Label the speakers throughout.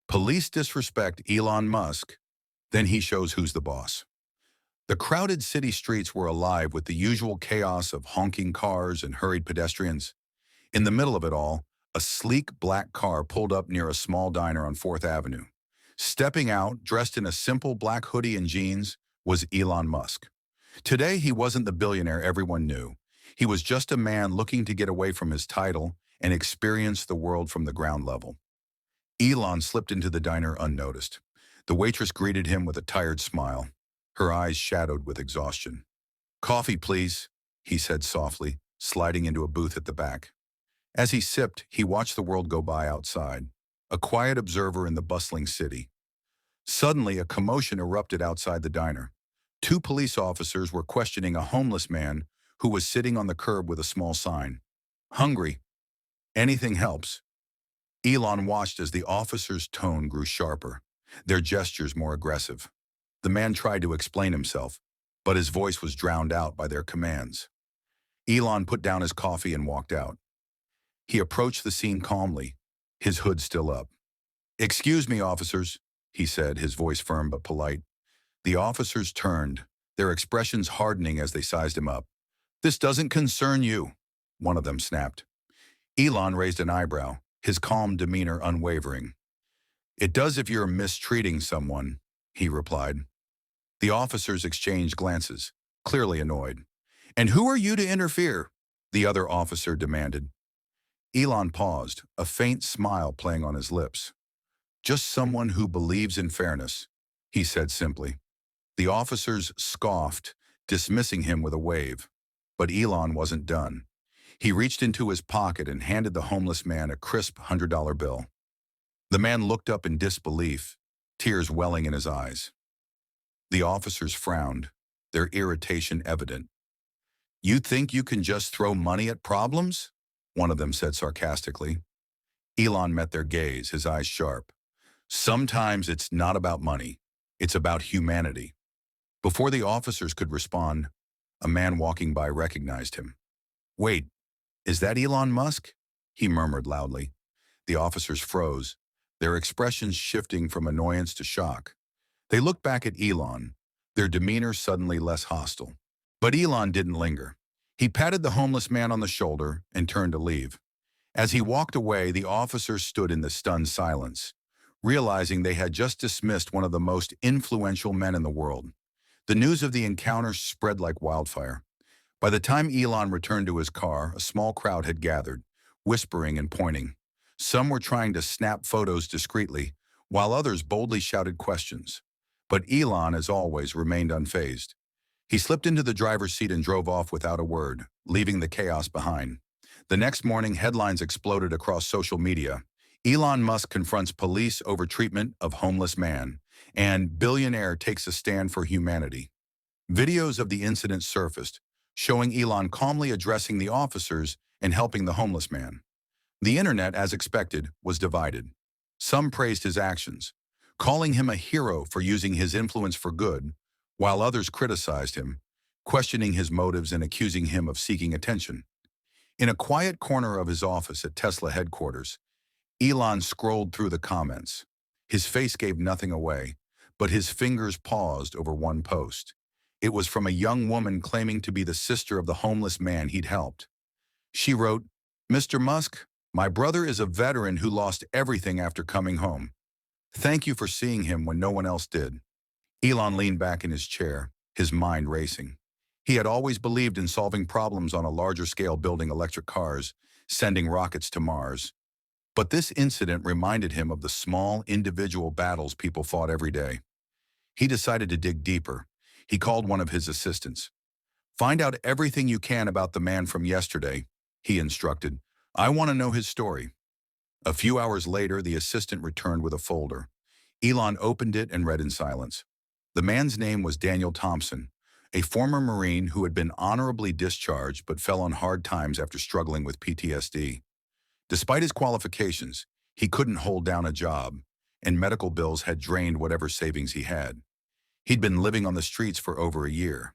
Speaker 1: Police disrespect Elon Musk, then he shows who's the boss. The crowded city streets were alive with the usual chaos of honking cars and hurried pedestrians. In the middle of it all, a sleek black car pulled up near a small diner on 4th Avenue. Stepping out, dressed in a simple black hoodie and jeans, was Elon Musk. Today, he wasn't the billionaire everyone knew. He was just a man looking to get away from his title and experience the world from the ground level. Elon slipped into the diner unnoticed. The waitress greeted him with a tired smile, her eyes shadowed with exhaustion. "Coffee, please," he said softly, sliding into a booth at the back. As he sipped, he watched the world go by outside, a quiet observer in the bustling city. Suddenly, a commotion erupted outside the diner. Two police officers were questioning a homeless man who was sitting on the curb with a small sign. "Hungry. Anything helps." Elon watched as the officers' tone grew sharper, their gestures more aggressive. The man tried to explain himself, but his voice was drowned out by their commands. Elon put down his coffee and walked out. He approached the scene calmly, his hood still up. "Excuse me, officers," he said, his voice firm but polite. The officers turned, their expressions hardening as they sized him up. "This doesn't concern you," one of them snapped. Elon raised an eyebrow, his calm demeanor unwavering. "It does if you're mistreating someone," he replied. The officers exchanged glances, clearly annoyed. "And who are you to interfere?" the other officer demanded. Elon paused, a faint smile playing on his lips. "Just someone who believes in fairness," he said simply. The officers scoffed, dismissing him with a wave. But Elon wasn't done. He reached into his pocket and handed the homeless man a crisp $100 bill. The man looked up in disbelief, tears welling in his eyes. The officers frowned, their irritation evident. "You think you can just throw money at problems?" one of them said sarcastically. Elon met their gaze, his eyes sharp. "Sometimes it's not about money, it's about humanity." Before the officers could respond, a man walking by recognized him. "Wait, is that Elon Musk?" he murmured loudly. The officers froze, their expressions shifting from annoyance to shock. They looked back at Elon, their demeanor suddenly less hostile. But Elon didn't linger. He patted the homeless man on the shoulder and turned to leave. As he walked away, the officers stood in the stunned silence, realizing they had just dismissed one of the most influential men in the world. The news of the encounter spread like wildfire. By the time Elon returned to his car, a small crowd had gathered, whispering and pointing. Some were trying to snap photos discreetly, while others boldly shouted questions. But Elon, as always, remained unfazed. He slipped into the driver's seat and drove off without a word, leaving the chaos behind. The next morning, headlines exploded across social media. Elon Musk confronts police over treatment of homeless man, and billionaire takes a stand for humanity. Videos of the incident surfaced, showing Elon calmly addressing the officers and helping the homeless man. The internet, as expected, was divided. Some praised his actions, calling him a hero for using his influence for good, while others criticized him, questioning his motives and accusing him of seeking attention. In a quiet corner of his office at Tesla headquarters, Elon scrolled through the comments. His face gave nothing away, but his fingers paused over one post. It was from a young woman claiming to be the sister of the homeless man he'd helped. She wrote, "Mr. Musk, my brother is a veteran who lost everything after coming home. Thank you for seeing him when no one else did." Elon leaned back in his chair, his mind racing. He had always believed in solving problems on a larger scale, building electric cars, sending rockets to Mars. But this incident reminded him of the small, individual battles people fought every day. He decided to dig deeper. He called one of his assistants. "Find out everything you can about the man from yesterday," he instructed. "I want to know his story." A few hours later, the assistant returned with a folder. Elon opened it and read in silence. The man's name was Daniel Thompson, a former Marine who had been honorably discharged but fell on hard times after struggling with PTSD. Despite his qualifications, he couldn't hold down a job, and medical bills had drained whatever savings he had. He'd been living on the streets for over a year.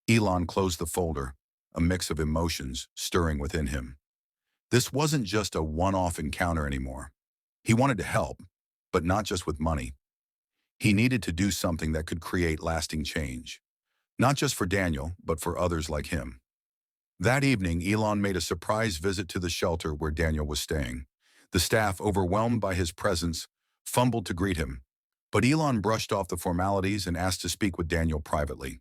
Speaker 1: Elon closed the folder, a mix of emotions stirring within him. This wasn't just a one-off encounter anymore. He wanted to help, but not just with money. He needed to do something that could create lasting change, not just for Daniel, but for others like him. That evening, Elon made a surprise visit to the shelter where Daniel was staying. The staff, overwhelmed by his presence, fumbled to greet him. But Elon brushed off the formalities and asked to speak with Daniel privately.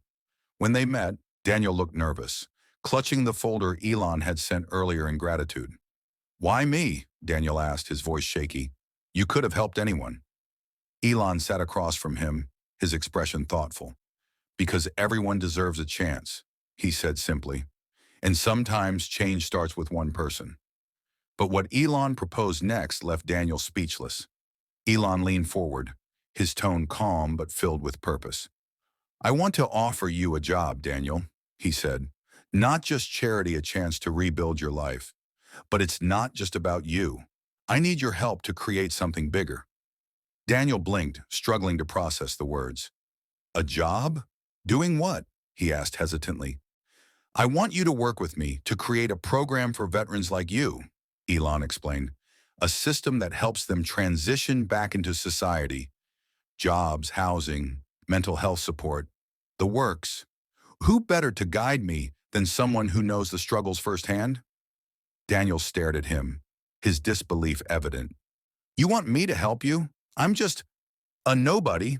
Speaker 1: When they met, Daniel looked nervous, clutching the folder Elon had sent earlier in gratitude. "Why me?" Daniel asked, his voice shaky. "You could have helped anyone." Elon sat across from him, his expression thoughtful. "Because everyone deserves a chance," he said simply. "And sometimes change starts with one person." But what Elon proposed next left Daniel speechless. Elon leaned forward, his tone calm but filled with purpose. "I want to offer you a job, Daniel," he said. "Not just charity, a chance to rebuild your life. But it's not just about you. I need your help to create something bigger." Daniel blinked, struggling to process the words. "A job? Doing what?" he asked hesitantly. "I want you to work with me to create a program for veterans like you," Elon explained. "A system that helps them transition back into society. Jobs, housing, mental health support. The works. Who better to guide me than someone who knows the struggles firsthand?" Daniel stared at him, his disbelief evident. "You want me to help you? I'm just a nobody."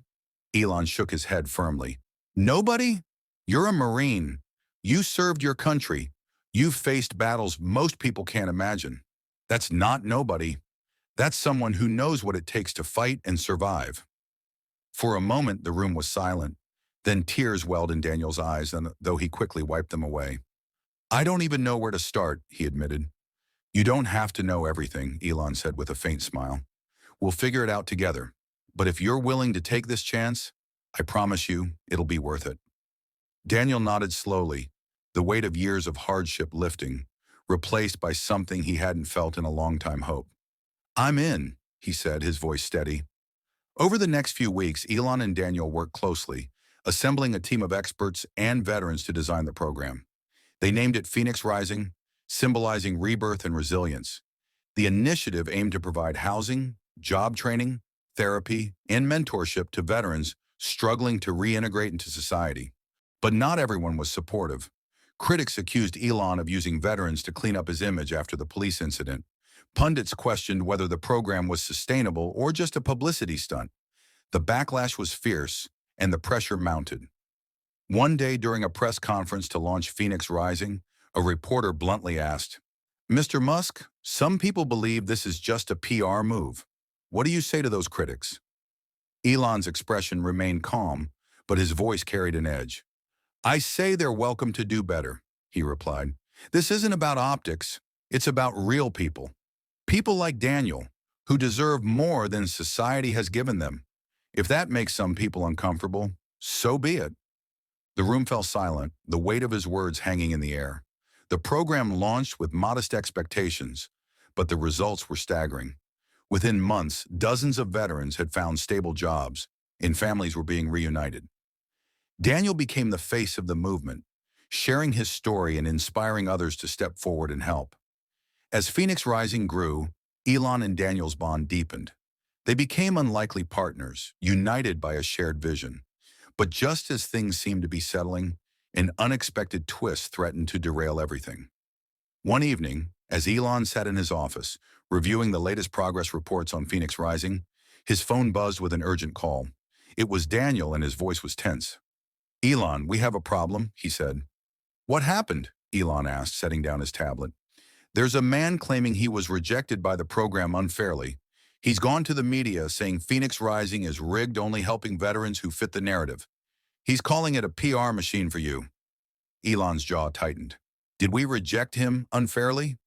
Speaker 1: Elon shook his head firmly. "Nobody? You're a Marine. You served your country. You've faced battles most people can't imagine. That's not nobody. That's someone who knows what it takes to fight and survive." For a moment, the room was silent. Then tears welled in Daniel's eyes, and though he quickly wiped them away. "I don't even know where to start," he admitted. "You don't have to know everything," Elon said with a faint smile. "We'll figure it out together. But if you're willing to take this chance, I promise you it'll be worth it." Daniel nodded slowly, the weight of years of hardship lifting, replaced by something he hadn't felt in a long time: hope. "I'm in," he said, his voice steady. Over the next few weeks, Elon and Daniel worked closely, assembling a team of experts and veterans to design the program. They named it Phoenix Rising, symbolizing rebirth and resilience. The initiative aimed to provide housing, job training, therapy, and mentorship to veterans struggling to reintegrate into society. But not everyone was supportive. Critics accused Elon of using veterans to clean up his image after the police incident. Pundits questioned whether the program was sustainable or just a publicity stunt. The backlash was fierce, and the pressure mounted. One day during a press conference to launch Phoenix Rising, a reporter bluntly asked, "Mr. Musk, some people believe this is just a PR move. What do you say to those critics?" Elon's expression remained calm, but his voice carried an edge. "I say they're welcome to do better," he replied. "This isn't about optics. It's about real people. People like Daniel, who deserve more than society has given them. If that makes some people uncomfortable, so be it." The room fell silent, the weight of his words hanging in the air. The program launched with modest expectations, but the results were staggering. Within months, dozens of veterans had found stable jobs, and families were being reunited. Daniel became the face of the movement, sharing his story and inspiring others to step forward and help. As Phoenix Rising grew, Elon and Daniel's bond deepened. They became unlikely partners, united by a shared vision. But just as things seemed to be settling, an unexpected twist threatened to derail everything. One evening, as Elon sat in his office, reviewing the latest progress reports on Phoenix Rising, his phone buzzed with an urgent call. It was Daniel, and his voice was tense. "Elon, we have a problem," he said. "What happened?" Elon asked, setting down his tablet. "There's a man claiming he was rejected by the program unfairly. He's gone to the media saying Phoenix Rising is rigged, only helping veterans who fit the narrative. He's calling it a PR machine for you." Elon's jaw tightened. "Did we reject him unfairly?"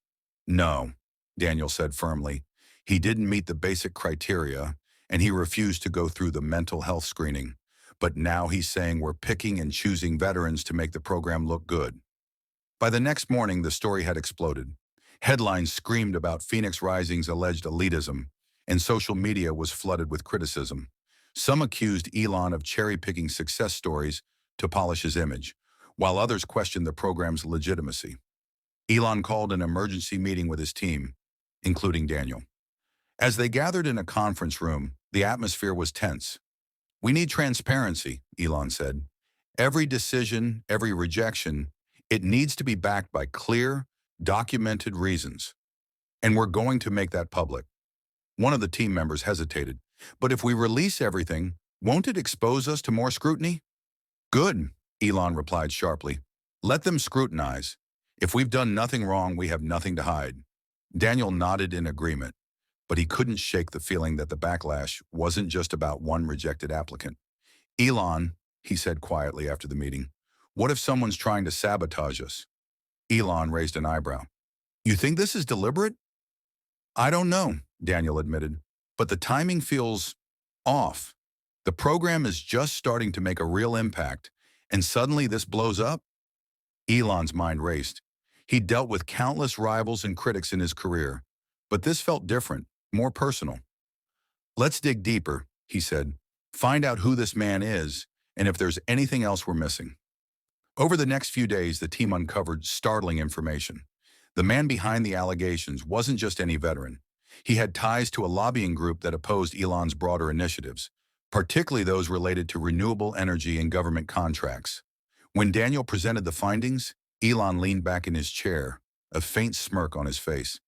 Speaker 1: "No," Daniel said firmly. "He didn't meet the basic criteria, and he refused to go through the mental health screening. But now he's saying we're picking and choosing veterans to make the program look good." By the next morning, the story had exploded. Headlines screamed about Phoenix Rising's alleged elitism, and social media was flooded with criticism. Some accused Elon of cherry-picking success stories to polish his image, while others questioned the program's legitimacy. Elon called an emergency meeting with his team, including Daniel. As they gathered in a conference room, The atmosphere was tense. "We need transparency," Elon said. "Every decision, every rejection, it needs to be backed by clear, documented reasons. And we're going to make that public." One of the team members hesitated. "But if we release everything, won't it expose us to more scrutiny?" "Good," Elon replied sharply. "Let them scrutinize. If we've done nothing wrong, we have nothing to hide." Daniel nodded in agreement, but he couldn't shake the feeling that the backlash wasn't just about one rejected applicant. "Elon," he said quietly after the meeting, "what if someone's trying to sabotage us?" Elon raised an eyebrow. "You think this is deliberate?" "I don't know," Daniel admitted, "but the timing feels off. The program is just starting to make a real impact, and suddenly this blows up?" Elon's mind raced. He'd dealt with countless rivals and critics in his career, but this felt different, more personal. "Let's dig deeper," he said. "Find out who this man is, and if there's anything else we're missing." Over the next few days, the team uncovered startling information. The man behind the allegations wasn't just any veteran. He had ties to a lobbying group that opposed Elon's broader initiatives, particularly those related to renewable energy and government contracts. When Daniel presented the findings, Elon leaned back in his chair, a faint smirk on his face.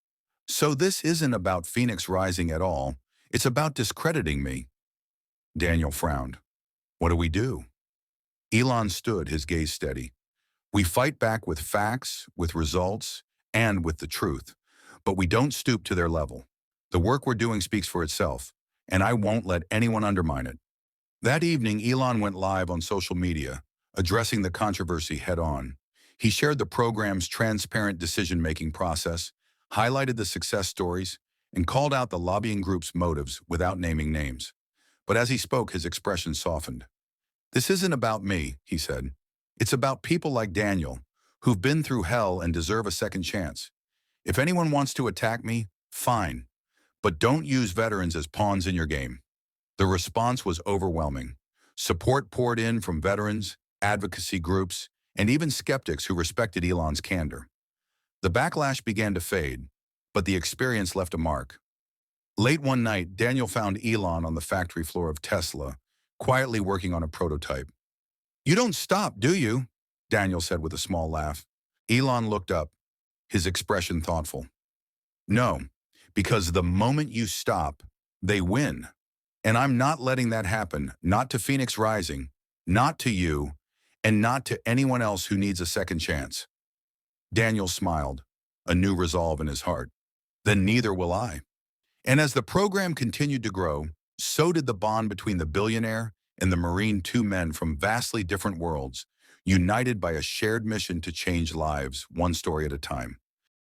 Speaker 1: "So this isn't about Phoenix Rising at all. It's about discrediting me." Daniel frowned. "What do we do?" Elon stood, his gaze steady. "We fight back with facts, with results, and with the truth. But we don't stoop to their level. The work we're doing speaks for itself, and I won't let anyone undermine it." That evening, Elon went live on social media, addressing the controversy head-on. He shared the program's transparent decision-making process, highlighted the success stories, and called out the lobbying group's motives without naming names. But as he spoke, his expression softened. "This isn't about me," he said. "It's about people like Daniel, who've been through hell and deserve a second chance. If anyone wants to attack me, fine. But don't use veterans as pawns in your game." The response was overwhelming. Support poured in from veterans, advocacy groups, and even skeptics who respected Elon's candor. The backlash began to fade, but the experience left a mark. Late one night, Daniel found Elon on the factory floor of Tesla, quietly working on a prototype. "You don't stop, do you?" Daniel said with a small laugh. Elon looked up, his expression thoughtful. "No, because the moment you stop, they win. And I'm not letting that happen, not to Phoenix Rising, not to you, and not to anyone else who needs a second chance." Daniel smiled, a new resolve in his heart. "Then neither will I." And as the program continued to grow, so did the bond between the billionaire and the Marine, two men from vastly different worlds, united by a shared mission to change lives, one story at a time.